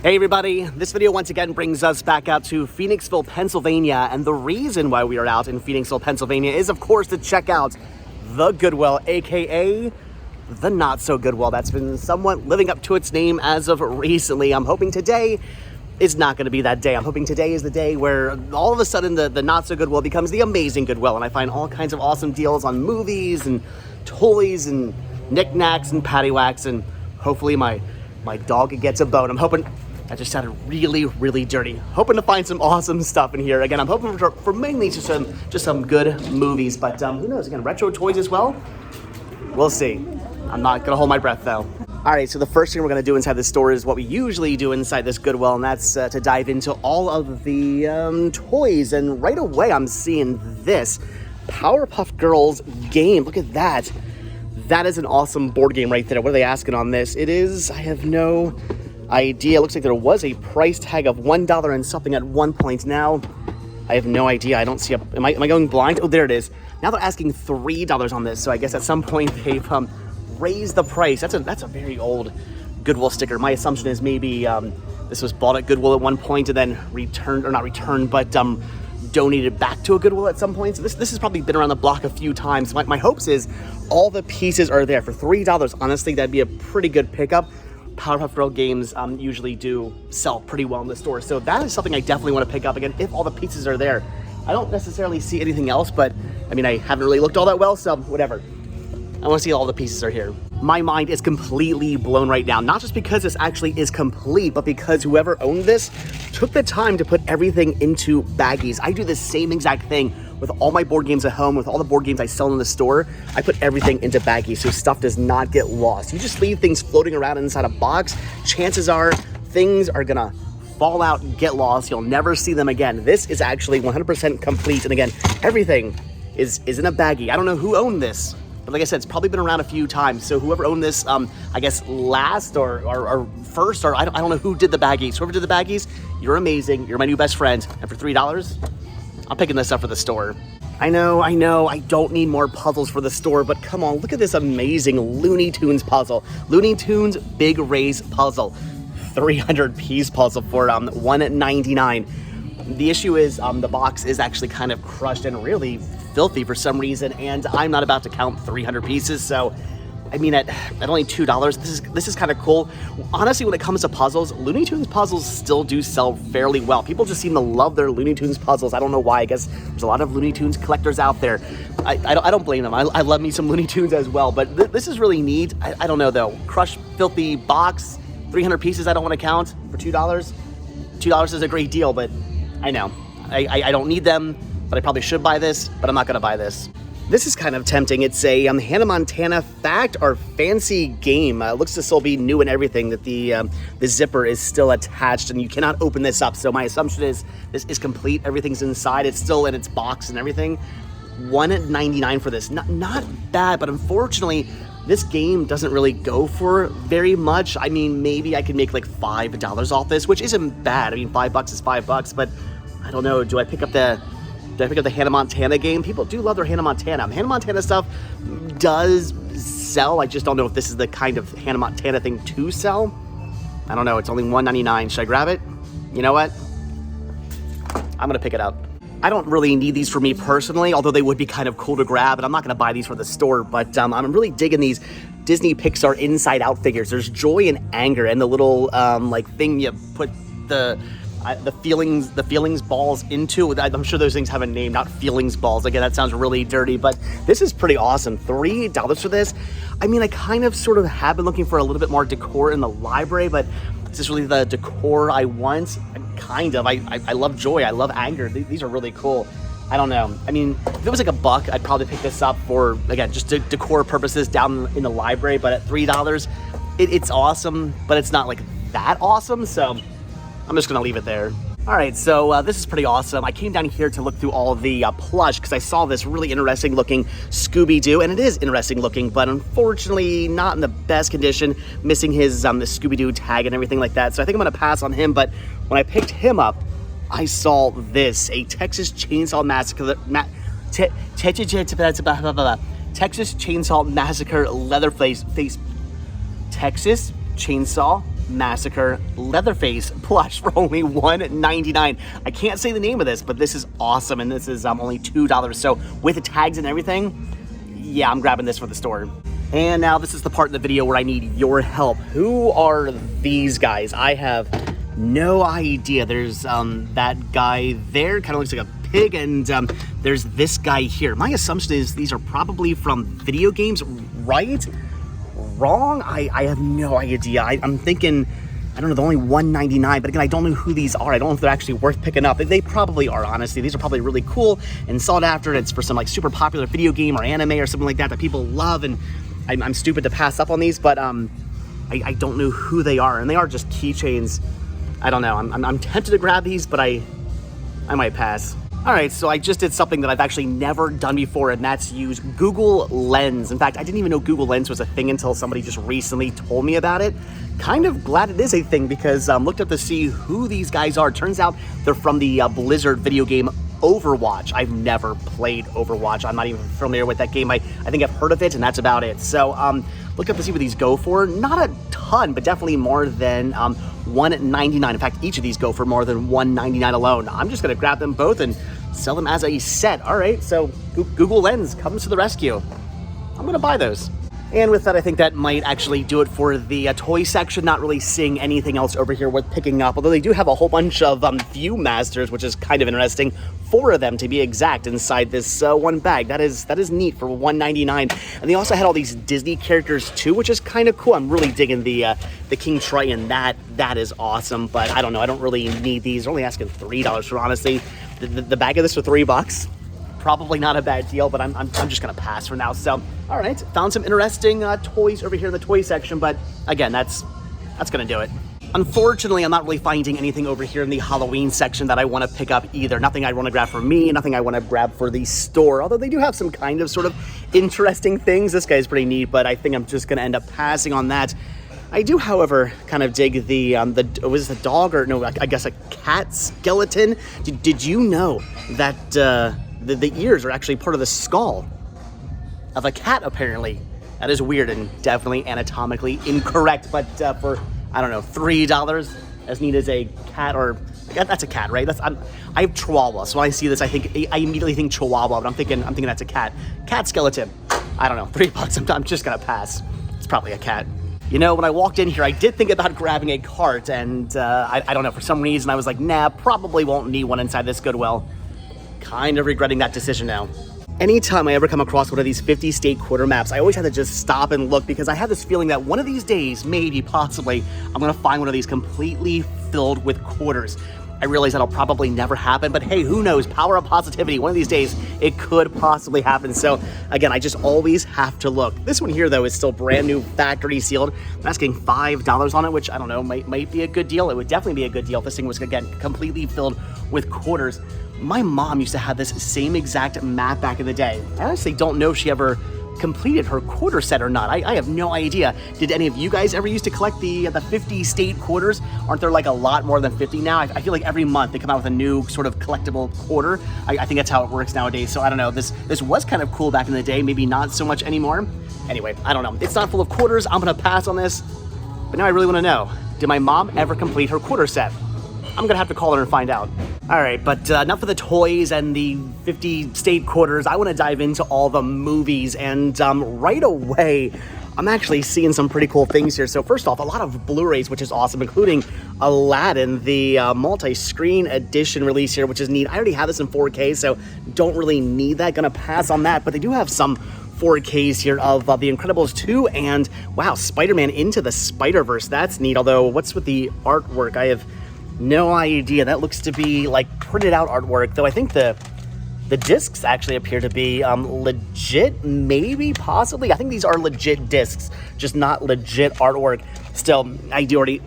Hey everybody, this video once again brings us back out to Phoenixville, Pennsylvania, and the reason why we are out in Phoenixville, Pennsylvania is of course to check out the Goodwill, aka the not so Goodwill that's been somewhat living up to its name as of recently. I'm hoping today is not going to be that day. I'm hoping today is the day where all of a sudden the not so Goodwill becomes the amazing Goodwill, and I find all kinds of awesome deals on movies and toys and knickknacks and paddywhacks, and hopefully my dog gets a bone. I'm hoping. That just sounded really dirty. Hoping to find some awesome stuff in here. Again, I'm hoping for mainly just some good movies, but who knows? Again, retro toys as well. We'll see. I'm not gonna hold my breath though. All right, so the first thing we're gonna do inside the store is what we usually do inside this Goodwill, and that's to dive into all of the toys. And right away, I'm seeing this Powerpuff Girls game. Look at that. That is an awesome board game right there. What are they asking on this? It is. I have no idea. It looks like there was a price tag of $1 and something at one point. Now I have no idea. I don't see am I going blind? Oh, there it is. Now they're asking $3 on this, so I guess at some point they've raised the price. That's a very old Goodwill sticker. My assumption is maybe this was bought at Goodwill at one point and then returned, or not returned, but donated back to a Goodwill at some point. So this has probably been around the block a few times. My hopes is all the pieces are there for $3. Honestly, that'd be a pretty good pickup. Powerpuff Girl games usually do sell pretty well in the store, so that is something I definitely want to pick up again if all the pieces are there. I don't necessarily see anything else, but I mean, I haven't really looked all that well, so whatever. I want to see all the pieces are here. My mind is completely blown right now, not just because this actually is complete, but because whoever owned this took the time to put everything into baggies. I do the same exact thing with all my board games at home, with all the board games I sell in the store. I put everything into baggies so stuff does not get lost. You just leave things floating around inside a box, chances are things are gonna fall out and get lost. You'll never see them again. This is actually 100% complete, and again, everything is in a baggie. I don't know who owned this, but like I said, it's probably been around a few times. So whoever owned this, I guess last or first, or I don't know who did the baggies. Whoever did the baggies, you're amazing. You're my new best friend. And for $3, I'm picking this up for the store. I know, I don't need more puzzles for the store, but come on, look at this amazing Looney Tunes puzzle. Looney Tunes Big Race puzzle. 300-piece puzzle for $1.99. The issue is the box is actually kind of crushed and really filthy for some reason, and I'm not about to count 300 pieces, so I mean, at only $2, this is kind of cool. Honestly, when it comes to puzzles, Looney Tunes puzzles still do sell fairly well. People just seem to love their Looney Tunes puzzles. I don't know why. I guess there's a lot of Looney Tunes collectors out there. I don't blame them. I love me some Looney Tunes as well, but this is really neat. I don't know though. Crushed, filthy box, 300 pieces. I don't want to count for $2. $2 is a great deal, but I know I don't need them. But I probably should buy this, but I'm not gonna buy this. This is kind of tempting. It's a Hannah Montana fact or fancy game. Looks to still be new and everything, that the zipper is still attached and you cannot open this up. So my assumption is this is complete. Everything's inside. It's still in its box and everything. $1.99 for this. Not bad, but unfortunately, this game doesn't really go for very much. I mean, maybe I could make like $5 off this, which isn't bad. I mean, $5 is $5, but I don't know. Do I pick up the Hannah Montana game? People do love their Hannah Montana. Hannah Montana stuff does sell. I just don't know if this is the kind of Hannah Montana thing to sell. I don't know. It's only $1.99. Should I grab it? You know what? I'm going to pick it up. I don't really need these for me personally, although they would be kind of cool to grab, and I'm not going to buy these for the store, but I'm really digging these Disney Pixar Inside Out figures. There's joy and anger, and the little like thing you put the feelings balls into. I'm sure those things have a name, not feelings balls. Again, that sounds really dirty, but this is pretty awesome. $3 for this. I mean, I kind of sort of have been looking for a little bit more decor in the library, but is this really the decor I want? Kind of. I love joy. I love anger. These are really cool. I don't know. I mean, if it was like $1, I'd probably pick this up for, again, just decor purposes down in the library, but at $3, it's awesome, but it's not like that awesome, so I'm just gonna leave it there. All right, so this is pretty awesome. I came down here to look through all of the plush because I saw this really interesting looking Scooby-Doo, and it is interesting looking, but unfortunately not in the best condition, missing his the Scooby-Doo tag and everything like that. So I think I'm gonna pass on him, but when I picked him up, I saw this, a Texas Chainsaw Massacre, Texas Chainsaw Massacre Leatherface Texas Chainsaw Massacre Leatherface plush for only $1.99. I can't say the name of this, but this is awesome, and this is only $2. So with the tags and everything, yeah, I'm grabbing this for the store. And now this is the part of the video where I need your help. Who are these guys? I have no idea. There's that guy there, kind of looks like a pig, and there's this guy here. My assumption is these are probably from video games, right? Wrong? I have no idea. I'm thinking, I don't know, they're only $1.99, but again, I don't know who these are. I don't know if they're actually worth picking up. They probably are, honestly. These are probably really cool and sought after, and it's for some like super popular video game or anime or something like that people love, and I'm stupid to pass up on these, but I don't know who they are, and they are just keychains. I don't know. I'm tempted to grab these, but I might pass. All right, so I just did something that I've actually never done before, and that's use Google Lens. In fact, I didn't even know Google Lens was a thing until somebody just recently told me about it. Kind of glad it is a thing, because looked up to see who these guys are. Turns out they're from the Blizzard video game Overwatch. I've never played Overwatch. I'm not even familiar with that game. I think I've heard of it, and that's about it. So look up to see what these go for. Not a ton, but definitely more than $1.99. In fact, each of these go for more than $1.99 alone. I'm just gonna grab them both and sell them as a set. All right, so Google Lens comes to the rescue. I'm gonna buy those. And with that, I think that might actually do it for the toy section. Not really seeing anything else over here worth picking up, although they do have a whole bunch of Viewmasters, which is kind of interesting. 4 of them, to be exact, inside this one bag. That is neat for $1.99. And they also had all these Disney characters too, which is kind of cool. I'm really digging the King Triton. That is awesome, but I don't know. I don't really need these. They're only asking $3 for, honestly. The bag of this for $3. Probably not a bad deal, but I'm just gonna pass for now. So, all right, found some interesting toys over here in the toy section, but again, that's gonna do it. Unfortunately, I'm not really finding anything over here in the Halloween section that I want to pick up either. Nothing I want to grab for me, nothing I want to grab for the store, although they do have some kind of sort of interesting things. This guy's pretty neat, but I think I'm just gonna end up passing on that. I do, however, kind of dig the was it a dog or no, I guess a cat skeleton. Did you know that the ears are actually part of the skull of a cat, apparently? That is weird and definitely anatomically incorrect, but for, I don't know, $3, as neat as a cat, or that's a cat, right? I have Chihuahua, so when I see this, I immediately think Chihuahua, but I'm thinking that's a cat. Cat skeleton. I don't know, $3. I'm just gonna pass. It's probably a cat. You know, when I walked in here, I did think about grabbing a cart, and I don't know, for some reason I was like, nah, probably won't need one inside this Goodwill. Kind of regretting that decision now. Anytime I ever come across one of these 50 state quarter maps, I always have to just stop and look, because I have this feeling that one of these days, maybe, possibly, I'm gonna find one of these completely filled with quarters. I realize that'll probably never happen, but hey, who knows? Power of positivity. One of these days, it could possibly happen. So again, I just always have to look. This one here, though, is still brand new, factory sealed. I'm asking $5 on it, which I don't know, might be a good deal. It would definitely be a good deal if this thing was, again, completely filled with quarters. My mom used to have this same exact map back in the day. I honestly don't know if she ever completed her quarter set or not. I have no idea. Did any of you guys ever used to collect the 50 state quarters? Aren't there like a lot more than 50 now? I feel like every month they come out with a new sort of collectible quarter. I think that's how it works nowadays. So I don't know. This was kind of cool back in the day. Maybe not so much anymore. Anyway, I don't know. It's not full of quarters. I'm gonna pass on this. But now I really want to know, did my mom ever complete her quarter set? I'm gonna have to call her and find out. All right, but enough of the toys and the 50 state quarters. I want to dive into all the movies, and right away, I'm actually seeing some pretty cool things here. So first off, a lot of Blu-rays, which is awesome, including Aladdin, the multi-screen edition release here, which is neat. I already have this in 4K, so don't really need that. Gonna pass on that, but they do have some 4Ks here of The Incredibles 2 and, wow, Spider-Man Into the Spider-Verse. That's neat, although what's with the artwork? I have no idea. That looks to be like printed out artwork, though I think the discs actually appear to be legit, maybe, possibly. I think these are legit discs, just not legit artwork. Still, I do already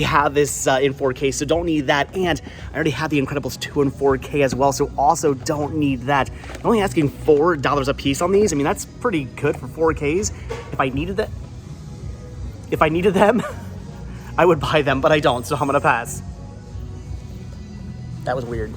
have this in 4K, so don't need that. And I already have The Incredibles 2 in 4K as well, so also don't need that. I'm only asking $4 a piece on these. I mean, that's pretty good for 4Ks. If I needed them, I would buy them, but I don't, so I'm gonna pass. That was weird.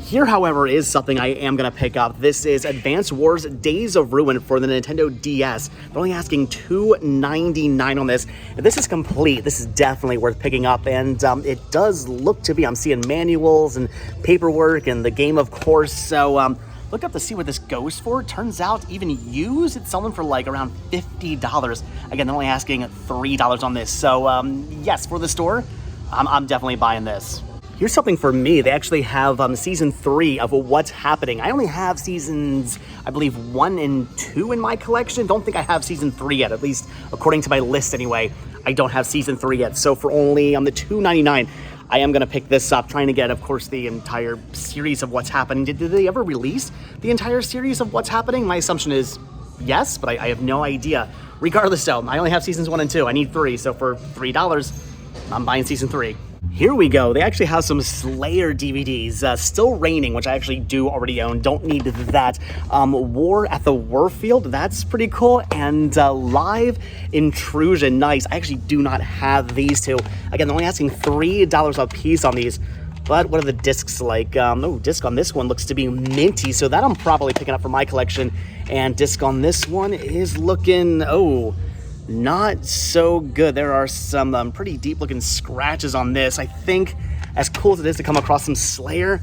Here, however, is something I am going to pick up. This is Advance Wars Days of Ruin for the Nintendo DS. They're only asking $2.99 on this. If this is complete, this is definitely worth picking up. And it does look to be, I'm seeing manuals and paperwork and the game, of course. So look up to see what this goes for. Turns out, even used, it's selling for like around $50. Again, they're only asking $3 on this. So yes, for the store, I'm definitely buying this. Here's something for me. They actually have season 3 of What's Happening. I only have seasons, I believe, 1 and 2 in my collection. Don't think I have season 3 yet, at least according to my list anyway. I don't have season 3 yet. So for only the $2.99, I am going to pick this up, trying to get, of course, the entire series of What's Happening. Did they ever release the entire series of What's Happening? My assumption is yes, but I have no idea. Regardless, though, I only have seasons 1 and 2. I need 3, so for $3, I'm buying season 3. Here we go. They actually have some Slayer DVDs. Still Raining, which I actually do already own. Don't need that. War at the Warfield. That's pretty cool. And Live Intrusion. Nice. I actually do not have these two. Again, they're only asking $3 a piece on these. But what are the discs like? Disc on this one looks to be minty. So that I'm probably picking up for my collection. And disc on this one is looking... not so good. There are some pretty deep looking scratches on this. I think, as cool as it is to come across some Slayer,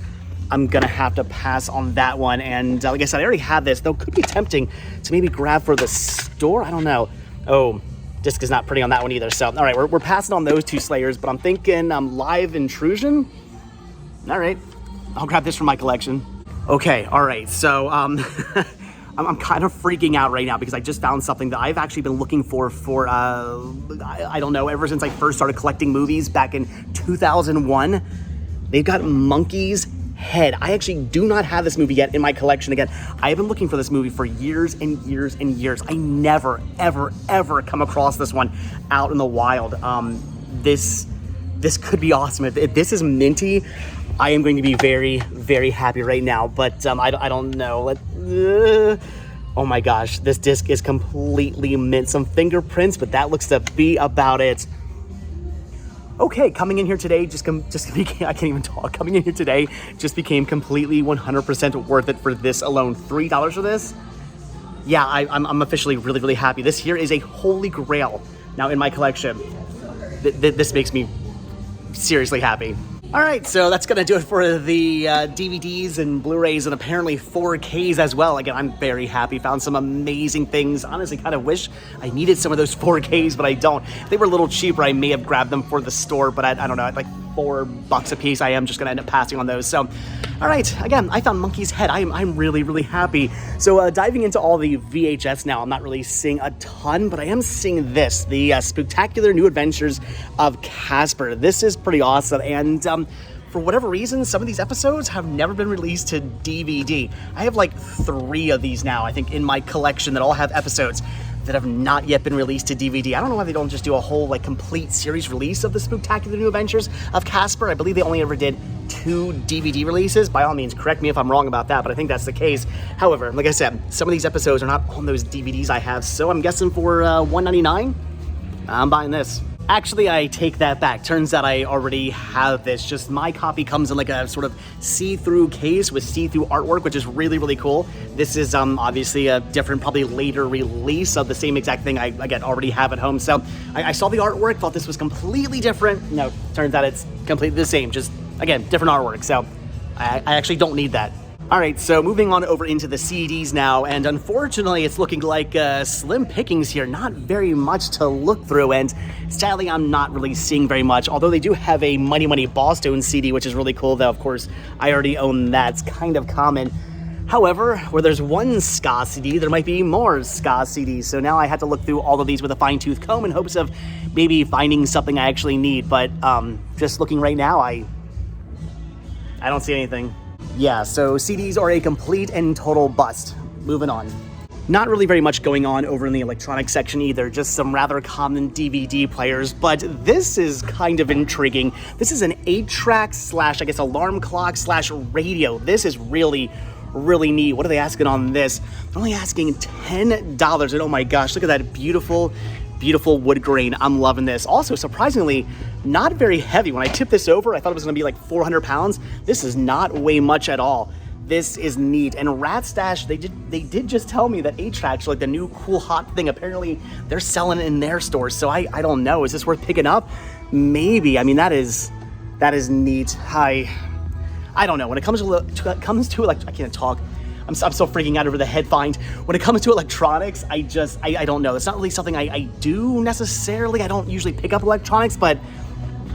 I'm gonna have to pass on that one. And like I said, I already have this, though. Could be tempting to maybe grab for the store. I don't know. Oh, disc is not pretty on that one either. So all right, we're passing on those two Slayers, but I'm thinking Live Intrusion. All right, I'll grab this from my collection. Okay, all right, so I'm kind of freaking out right now because I just found something that I've actually been looking for I don't know, ever since I first started collecting movies back in 2001. They've got Monkey's Head. I actually do not have this movie yet in my collection. Again, I have been looking for this movie for years and years and years. I never, ever, ever come across this one out in the wild. This could be awesome. If this is minty, I am going to be very, very happy right now, but I don't know. Oh my gosh, this disc is completely mint. Some fingerprints, but that looks to be about it. Okay, coming in here today I can't even talk. Coming in here today just became completely 100% worth it for this alone. $3 for this? Yeah, I'm officially really, really happy. This here is a holy grail now in my collection. This makes me seriously happy. All right, so that's gonna do it for the DVDs and Blu-rays and apparently 4Ks as well. Again, I'm very happy, found some amazing things. Honestly, kind of wish I needed some of those 4Ks, but I don't. If they were a little cheaper, I may have grabbed them for the store, but I don't know, at like $4 a piece, I am just gonna end up passing on those. So, all right, again, I found Monkey's Head. I'm really, really happy. So diving into all the VHS now, I'm not really seeing a ton, but I am seeing this, the Spooktacular New Adventures of Casper. This is pretty awesome, and for whatever reason, some of these episodes have never been released to DVD. I have like 3 of these now, I think, in my collection that all have episodes that have not yet been released to DVD. I don't know why they don't just do a whole like complete series release of the Spooktacular New Adventures of Casper. I believe they only ever did 2 DVD releases. By all means, correct me if I'm wrong about that, but I think that's the case. However, like I said, some of these episodes are not on those DVDs I have, so I'm guessing for $1.99, I'm buying this. Actually, I take that back. Turns out I already have this. Just my copy comes in like a sort of see-through case with see-through artwork, which is really, really cool. This is obviously a different, probably later release of the same exact thing I, again, already have at home. So I saw the artwork, thought this was completely different. No, turns out it's completely the same. Just, again, different artwork. So I actually don't need that. All right, so moving on over into the CDs now, and unfortunately it's looking like slim pickings here, not very much to look through, and sadly I'm not really seeing very much, although they do have a Mighty Mighty Ballstone CD, which is really cool, though of course I already own that. It's kind of common. However, where there's one ska CD, there might be more ska CDs, so now I had to look through all of these with a fine-tooth comb in hopes of maybe finding something I actually need, but just looking right now, I don't see anything. Yeah, so CDs are a complete and total bust. Moving on. Not really very much going on over in the electronic section either, just some rather common DVD players, but this is kind of intriguing. This is an 8-track slash, I guess, alarm clock slash radio. This is really, really neat. What are they asking on this? They're only asking $10, and oh my gosh, look at that beautiful, beautiful wood grain. I'm loving this. Also, surprisingly, not very heavy. When I tipped this over, I thought it was gonna be like 400 pounds. This does not weigh much at all. This is neat. And Rat Stash, they did just tell me that 8-tracks are like the new cool hot thing. Apparently they're selling it in their stores. So I don't know, is this worth picking up? Maybe. I mean, that is neat. I don't know. When it comes to I can't talk. I'm so freaking out over the head find. When it comes to electronics, I don't know. It's not really something I do necessarily. I don't usually pick up electronics, but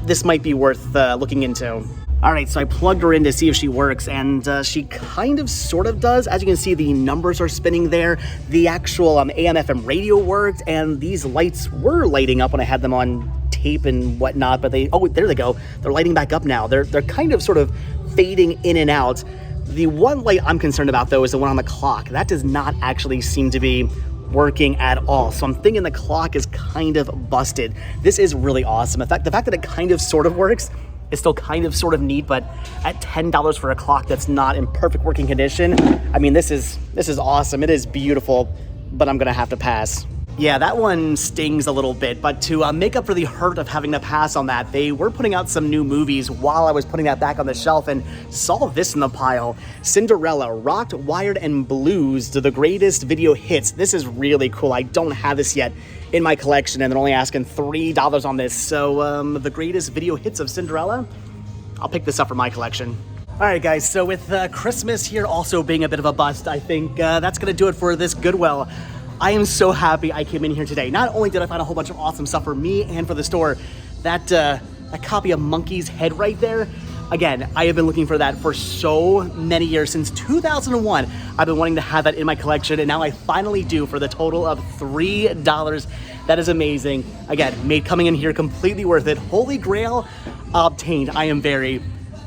this might be worth looking into. All right, so I plugged her in to see if she works, and she kind of sort of does. As you can see, the numbers are spinning there. The actual AM/FM radio worked, and these lights were lighting up when I had them on tape and whatnot, but there they go. They're lighting back up now. They're kind of sort of fading in and out. The one light I'm concerned about, though, is the one on the clock. That does not actually seem to be working at all. So I'm thinking the clock is kind of busted. This is really awesome. In fact, the fact that it kind of sort of works is still kind of sort of neat, but at $10 for a clock that's not in perfect working condition, I mean, this is awesome. It is beautiful, but I'm gonna have to pass. Yeah, that one stings a little bit, but to make up for the hurt of having to pass on that, they were putting out some new movies while I was putting that back on the shelf and saw this in the pile. Cinderella, Rocked, Wired, and Blues, the greatest video hits. This is really cool. I don't have this yet in my collection, and they're only asking $3 on this. So the greatest video hits of Cinderella, I'll pick this up for my collection. All right, guys, so with Christmas here also being a bit of a bust, I think that's gonna do it for this Goodwill. I am so happy I came in here today. Not only did I find a whole bunch of awesome stuff for me and for the store, that copy of Monkey's Head right there, again, I have been looking for that for so many years. Since 2001, I've been wanting to have that in my collection, and now I finally do for the total of $3. That is amazing. Again, coming in here completely worth it. Holy Grail obtained. I am very,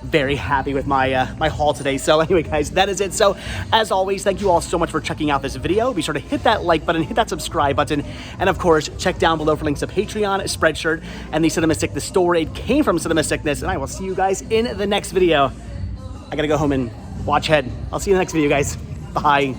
very happy with my my haul today. So anyway, guys, that is it. So as always, thank you all so much for checking out this video. Be sure to hit that like button, hit that subscribe button, and of course, check down below for links to Patreon, Spreadshirt, and the Cinema Sickness store. It came from Cinema Sickness, and I will see you guys in the next video. I gotta go home and watch Head. I'll see you in the next video, guys. Bye.